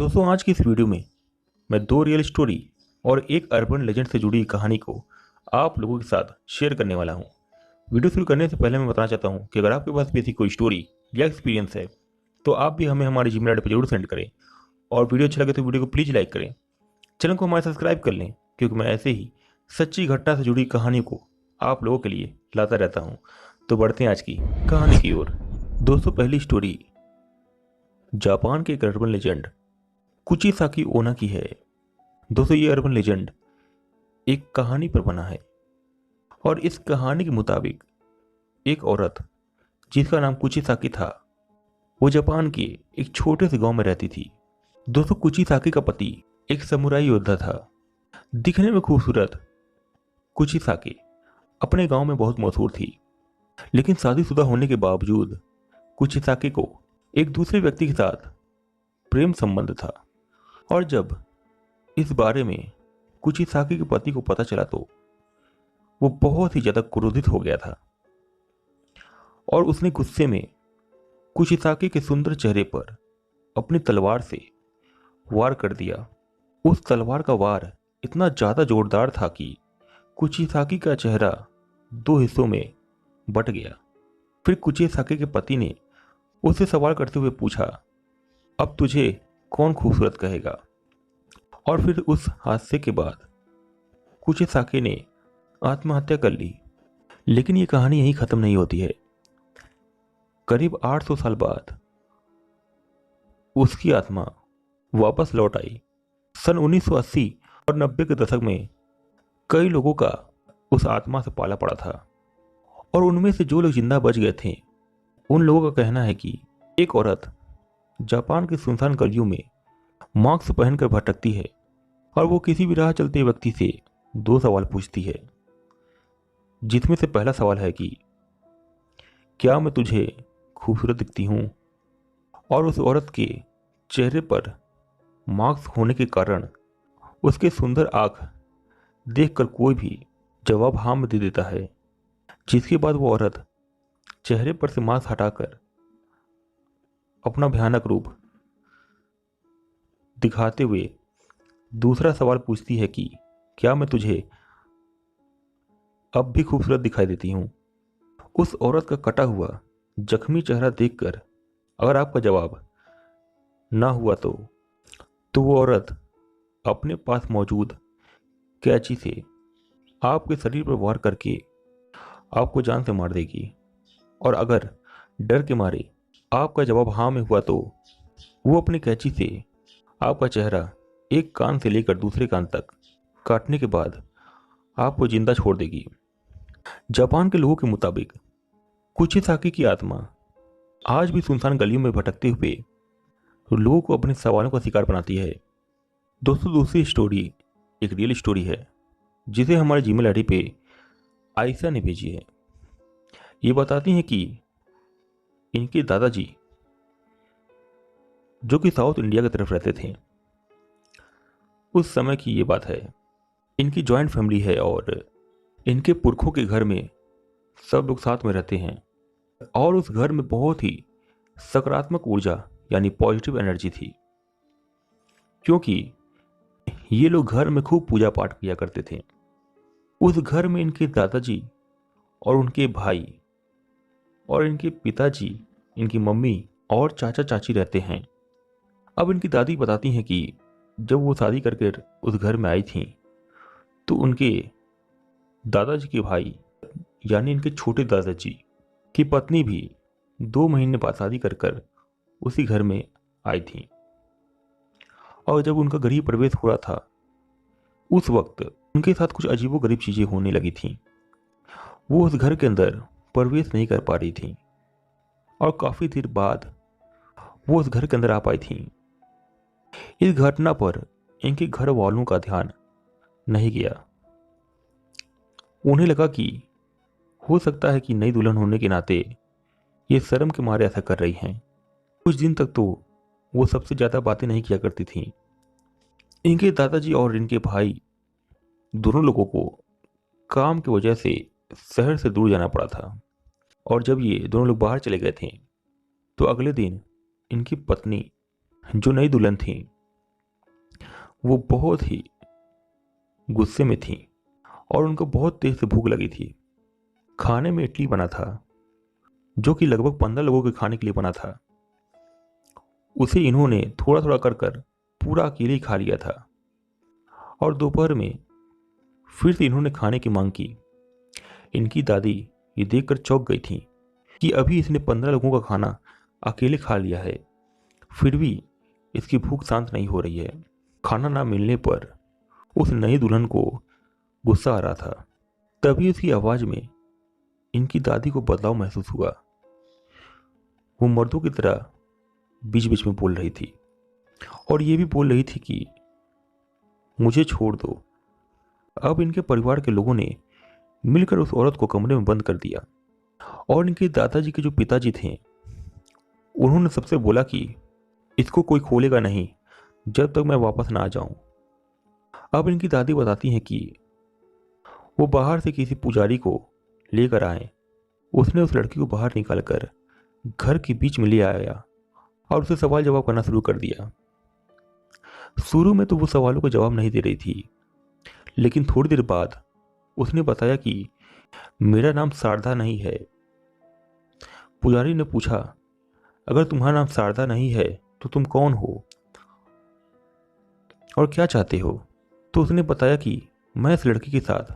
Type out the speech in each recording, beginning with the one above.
दोस्तों आज की इस वीडियो में मैं दो रियल स्टोरी और एक अर्बन लेजेंड से जुड़ी कहानी को आप लोगों के साथ शेयर करने वाला हूं। वीडियो शुरू करने से पहले मैं बताना चाहता हूं कि अगर आपके पास भी ऐसी कोई स्टोरी या एक्सपीरियंस है तो आप भी हमें हमारे जीमेल आईडी पर जरूर सेंड करें और वीडियो अच्छा लगे तो वीडियो को प्लीज़ लाइक करें, चैनल को हमारे सब्सक्राइब कर लें क्योंकि मैं ऐसे ही सच्ची घटना से जुड़ी कहानी को आप लोगों के लिए लाता रहता हूँ। तो बढ़ते हैं आज की कहानी की ओर। दोस्तों पहली स्टोरी जापान के एक अर्बन लेजेंड कुचिसाकी ओना की है। दोस्तों ये अर्बन लेजेंड एक कहानी पर बना है और इस कहानी के मुताबिक एक औरत जिसका नाम कुचिसाकी था वो जापान के एक छोटे से गांव में रहती थी। दोस्तों कुचिसाकी का पति एक समुराई योद्धा था। दिखने में खूबसूरत कुचिसाकी अपने गांव में बहुत मशहूर थी, लेकिन शादीशुदा होने के बावजूद कुचिसाकी को एक दूसरे व्यक्ति के साथ प्रेम संबंध था और जब इस बारे में कुचिसाकी के पति को पता चला तो वो बहुत ही ज्यादा क्रोधित हो गया था और उसने गुस्से में कुचिसाकी के सुंदर चेहरे पर अपनी तलवार से वार कर दिया। उस तलवार का वार इतना ज्यादा जोरदार था कि कुचिसाकी का चेहरा दो हिस्सों में बट गया। फिर कुचिसाकी के पति ने उससे सवाल करते हुए पूछा, अब तुझे कौन खूबसूरत कहेगा? और फिर उस हादसे के बाद कुचिसाकी ने आत्महत्या कर ली। लेकिन ये कहानी यहीं खत्म नहीं होती है। करीब 800 साल बाद उसकी आत्मा वापस लौट आई। सन 1980 और 90 के दशक में कई लोगों का उस आत्मा से पाला पड़ा था और उनमें से जो लोग जिंदा बच गए थे उन लोगों का कहना है कि एक औरत जापान के सुनसान गलियों में मास्क पहनकर भटकती है और वो किसी भी राह चलते व्यक्ति से दो सवाल पूछती है, जिसमें से पहला सवाल है कि क्या मैं तुझे खूबसूरत दिखती हूँ? और उस औरत के चेहरे पर मास्क होने के कारण उसके सुंदर आंख देखकर कोई भी जवाब हाँ में दे देता है, जिसके बाद वो औरत चेहरे पर से मास्क हटाकर अपना भयानक रूप दिखाते हुए दूसरा सवाल पूछती है कि क्या मैं तुझे अब भी खूबसूरत दिखाई देती हूँ? उस औरत का कटा हुआ जख्मी चेहरा देखकर अगर आपका जवाब ना हुआ तो वो औरत अपने पास मौजूद कैंची से आपके शरीर पर वार करके आपको जान से मार देगी। और अगर डर के मारे आपका जवाब हाँ में हुआ तो वो अपनी कैंची से आपका चेहरा एक कान से लेकर दूसरे कान तक काटने के बाद आपको जिंदा छोड़ देगी। जापान के लोगों के मुताबिक कुचिसाकी की आत्मा आज भी सुनसान गलियों में भटकते हुए लोगों को अपने सवालों का शिकार बनाती है। दोस्तों दूसरी स्टोरी एक रियल स्टोरी है जिसे हमारे जीमेल आईडी पे आयशा ने भेजी है। ये बताती हैं कि इनके दादाजी जो कि साउथ इंडिया की तरफ रहते थे, उस समय की ये बात है। इनकी जॉइंट फैमिली है और इनके पुरखों के घर में सब लोग साथ में रहते हैं और उस घर में बहुत ही सकारात्मक ऊर्जा यानी पॉजिटिव एनर्जी थी, क्योंकि ये लोग घर में खूब पूजा पाठ किया करते थे। उस घर में इनके दादाजी और उनके भाई और इनके पिताजी, इनकी मम्मी और चाचा चाची रहते हैं। अब इनकी दादी बताती हैं कि जब वो शादी करके उस घर में आई थी तो उनके दादाजी के भाई यानी इनके छोटे दादाजी की पत्नी भी 2 महीने बाद शादी कर उसी घर में आई थी। और जब उनका गृह प्रवेश हो रहा था उस वक्त उनके साथ कुछ अजीबोगरीब चीजें होने लगी थी। वो उस घर के अंदर प्रवेश नहीं कर पा रही थी और काफी देर बाद वो उस घर के अंदर आ पाई थी। इस घटना पर इनके घर वालों का ध्यान नहीं गया। उन्हें लगा कि हो सकता है कि नई दुल्हन होने के नाते ये शर्म के मारे ऐसा कर रही हैं। कुछ दिन तक तो वो सबसे ज्यादा बातें नहीं किया करती थी। इनके दादाजी और इनके भाई दोनों लोगों को काम की वजह से शहर से दूर जाना पड़ा था और जब ये दोनों लोग बाहर चले गए थे तो अगले दिन इनकी पत्नी जो नई दुल्हन थी वो बहुत ही गुस्से में थीं और उनको बहुत तेज से भूख लगी थी। खाने में इडली बना था जो कि लगभग 15 लोगों के खाने के लिए बना था। उसे इन्होंने थोड़ा थोड़ा कर कर पूरा अकेले ही खा लिया था। और दोपहर में फिर से इन्होंने खाने की मांग की। इनकी दादी ये देखकर चौंक गई थी कि अभी इसने 15 लोगों का खाना अकेले खा लिया है, फिर भी इसकी भूख शांत नहीं हो रही है। खाना ना मिलने पर उस नई दुल्हन को गुस्सा आ रहा था। तभी उसकी आवाज में इनकी दादी को बदलाव महसूस हुआ। वो मर्दों की तरह बीच बीच में बोल रही थी और ये भी बोल रही थी कि मुझे छोड़ दो। अब इनके परिवार के लोगों ने मिलकर उस औरत को कमरे में बंद कर दिया और इनके दादाजी के जो पिताजी थे उन्होंने सबसे बोला कि इसको कोई खोलेगा नहीं जब तक मैं वापस ना आ जाऊं। अब इनकी दादी बताती हैं कि वो बाहर से किसी पुजारी को लेकर आए। उसने उस लड़की को बाहर निकालकर घर के बीच में ले आया और उसे सवाल जवाब करना शुरू कर दिया। शुरू में तो वो सवालों का जवाब नहीं दे रही थी, लेकिन थोड़ी देर बाद उसने बताया कि मेरा नाम शारदा नहीं है। पुजारी ने पूछा, अगर तुम्हारा नाम शारदा नहीं है तो तुम कौन हो और क्या चाहते हो? तो उसने बताया कि मैं इस लड़की के साथ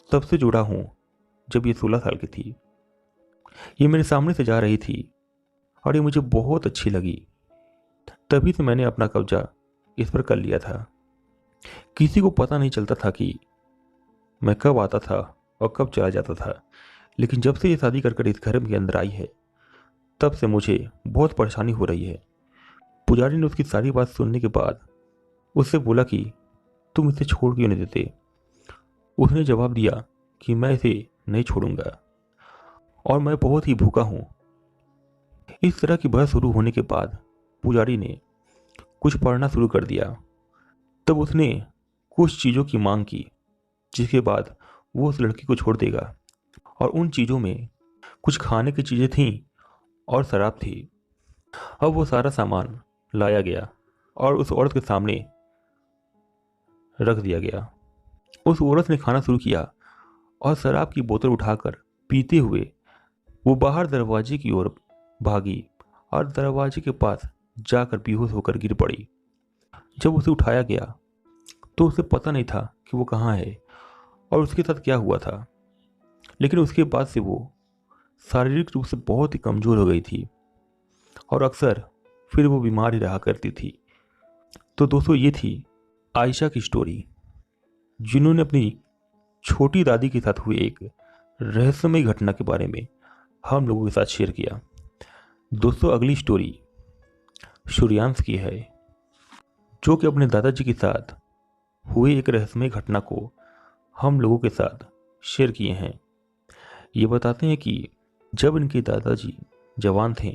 तब से जुड़ा हूं जब ये 16 साल की थी। ये मेरे सामने से जा रही थी और ये मुझे बहुत अच्छी लगी। तभी से मैंने अपना कब्जा इस पर कर लिया था। किसी को पता नहीं चलता था कि मैं कब आता था और कब चला जाता था, लेकिन जब से ये शादी कर इस घर के अंदर आई है तब से मुझे बहुत परेशानी हो रही है। पुजारी ने उसकी सारी बात सुनने के बाद उससे बोला कि तुम इसे छोड़ क्यों नहीं देते? उसने जवाब दिया कि मैं इसे नहीं छोड़ूंगा और मैं बहुत ही भूखा हूं। इस तरह की बहस शुरू होने के बाद पुजारी ने कुछ पढ़ना शुरू कर दिया। तब उसने कुछ चीज़ों की मांग की जिसके बाद वो उस लड़की को छोड़ देगा और उन चीज़ों में कुछ खाने की चीज़ें थीं और शराब थी। अब वो सारा सामान लाया गया और उस औरत के सामने रख दिया गया। उस औरत ने खाना शुरू किया और शराब की बोतल उठाकर पीते हुए वो बाहर दरवाजे की ओर भागी और दरवाजे के पास जाकर बेहोश होकर गिर पड़ी। जब उसे उठाया गया तो उसे पता नहीं था कि वो कहाँ है और उसके साथ क्या हुआ था, लेकिन उसके बाद से वो शारीरिक रूप से बहुत ही कमज़ोर हो गई थी और अक्सर फिर वो बीमार ही रहा करती थी। तो दोस्तों, ये थी आयशा की स्टोरी, जिन्होंने अपनी छोटी दादी के साथ हुए एक रहस्यमय घटना के बारे में हम लोगों के साथ शेयर किया। दोस्तों, अगली स्टोरी सूर्यांश की है, जो कि अपने दादाजी के साथ हुए एक रहस्यमय घटना को हम लोगों के साथ शेयर किए हैं। ये बताते हैं कि जब इनके दादाजी जवान थे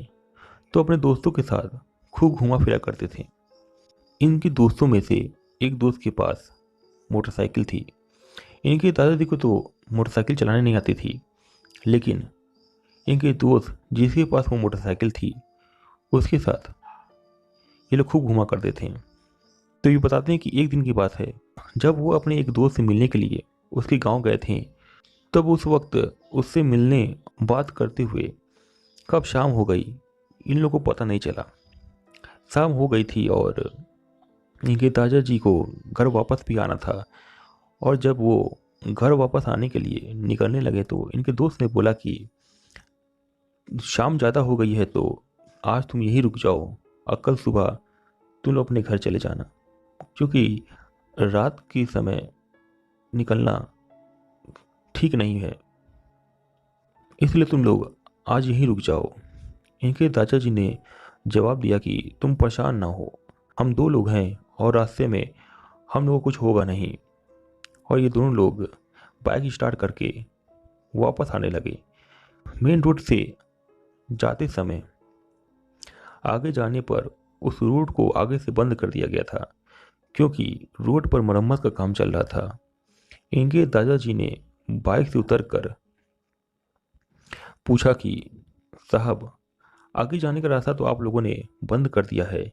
तो अपने दोस्तों के साथ खूब घूमा फिरा करते थे। इनके दोस्तों में से एक दोस्त के पास मोटरसाइकिल थी। इनके दादाजी को तो मोटरसाइकिल चलाने नहीं आती थी, लेकिन इनके दोस्त जिसके पास वो मोटरसाइकिल थी उसके साथ ये लोग खूब घुमा करते थे। तो ये बताते हैं कि एक दिन की बात है, जब वो अपने एक दोस्त से मिलने के लिए उसके गांव गए थे, तब उस वक्त उससे मिलने बात करते हुए कब शाम हो गई इन लोगों को पता नहीं चला। शाम हो गई थी और इनके दादाजी को घर वापस भी आना था। और जब वो घर वापस आने के लिए निकलने लगे तो इनके दोस्त ने बोला कि शाम ज़्यादा हो गई है तो आज तुम यहीं रुक जाओ और कल सुबह तुम लोग अपने घर चले जाना, क्योंकि रात के समय निकलना ठीक नहीं है, इसलिए तुम लोग आज यहीं रुक जाओ। इनके दादाजी ने जवाब दिया कि तुम परेशान ना हो, हम दो लोग हैं और रास्ते में हम लोगों को कुछ होगा नहीं। और ये दोनों लोग बाइक स्टार्ट करके वापस आने लगे। मेन रोड से जाते समय आगे जाने पर उस रोड को आगे से बंद कर दिया गया था, क्योंकि रोड पर मरम्मत का काम चल रहा था। इनके दादाजी ने बाइक से उतरकर पूछा कि साहब, आगे जाने का रास्ता तो आप लोगों ने बंद कर दिया है,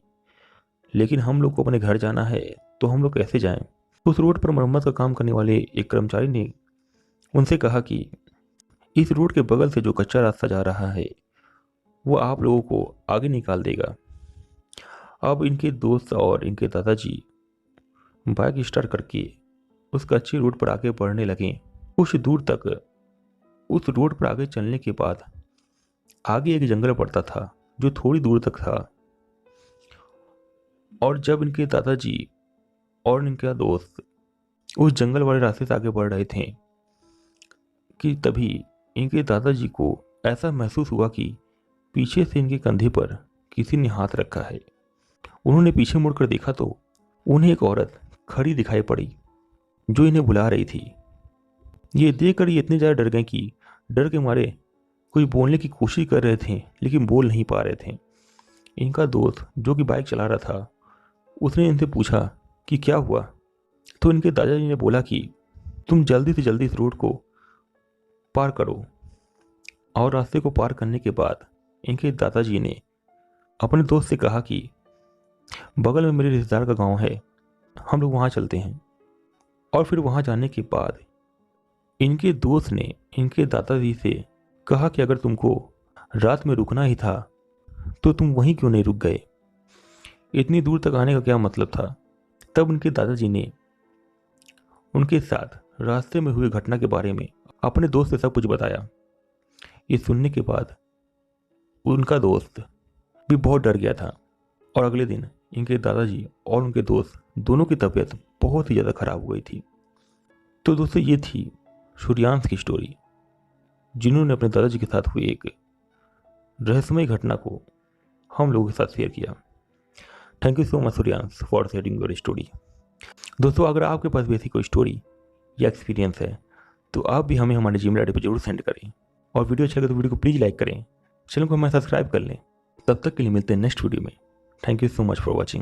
लेकिन हम लोग को अपने घर जाना है तो हम लोग कैसे जाएं? उस रोड पर मरम्मत का काम करने वाले एक कर्मचारी ने उनसे कहा कि इस रोड के बगल से जो कच्चा रास्ता जा रहा है वो आप लोगों को आगे निकाल देगा। अब इनके दोस्त और इनके दादाजी बाइक स्टार्ट करके उस कच्ची रोड पर आगे बढ़ने लगे। कुछ दूर तक उस रोड पर आगे चलने के बाद आगे एक जंगल पड़ता था जो थोड़ी दूर तक था। और जब इनके दादाजी और इनका दोस्त उस जंगल वाले रास्ते से आगे बढ़ रहे थे कि तभी इनके दादाजी को ऐसा महसूस हुआ कि पीछे से इनके कंधे पर किसी ने हाथ रखा है। उन्होंने पीछे मुड़कर देखा तो उन्हें एक औरत खड़ी दिखाई पड़ी जो इन्हें बुला रही थी। ये देखकर ये इतने ज़्यादा डर गए कि डर के मारे कोई बोलने की कोशिश कर रहे थे लेकिन बोल नहीं पा रहे थे। इनका दोस्त जो कि बाइक चला रहा था उसने इनसे पूछा कि क्या हुआ, तो इनके दादाजी ने बोला कि तुम जल्दी से जल्दी इस रोड को पार करो। और रास्ते को पार करने के बाद इनके दादाजी ने अपने दोस्त से कहा कि बगल में मेरे रिश्तेदार का गांव है, हम लोग वहाँ चलते हैं। और फिर वहाँ जाने के बाद इनके दोस्त ने इनके दादाजी से कहा कि अगर तुमको रात में रुकना ही था तो तुम वहीं क्यों नहीं रुक गए, इतनी दूर तक आने का क्या मतलब था। तब उनके दादाजी ने उनके साथ रास्ते में हुई घटना के बारे में अपने दोस्त से सब कुछ बताया। ये सुनने के बाद उनका दोस्त भी बहुत डर गया था और अगले दिन इनके दादाजी और उनके दोस्त दोनों की तबीयत बहुत ही ज़्यादा खराब हो गई थी। तो दोस्तों ये थी सूर्यांश की स्टोरी, जिन्होंने अपने दादाजी के साथ हुई एक रहस्यमय घटना को हम लोगों के साथ शेयर किया। Thank you so much Suryansh for sharing your story. दोस्तों अगर आपके पास भी ऐसी कोई स्टोरी या एक्सपीरियंस है तो आप भी हमें हमारे जीमेल आईडी पर जरूर सेंड करें। और वीडियो अच्छा लगे तो वीडियो को प्लीज़ लाइक करें, चैनल को हमें सब्सक्राइब कर लें। तब तक के लिए मिलते हैं नेक्स्ट वीडियो में। Thank you so much for watching.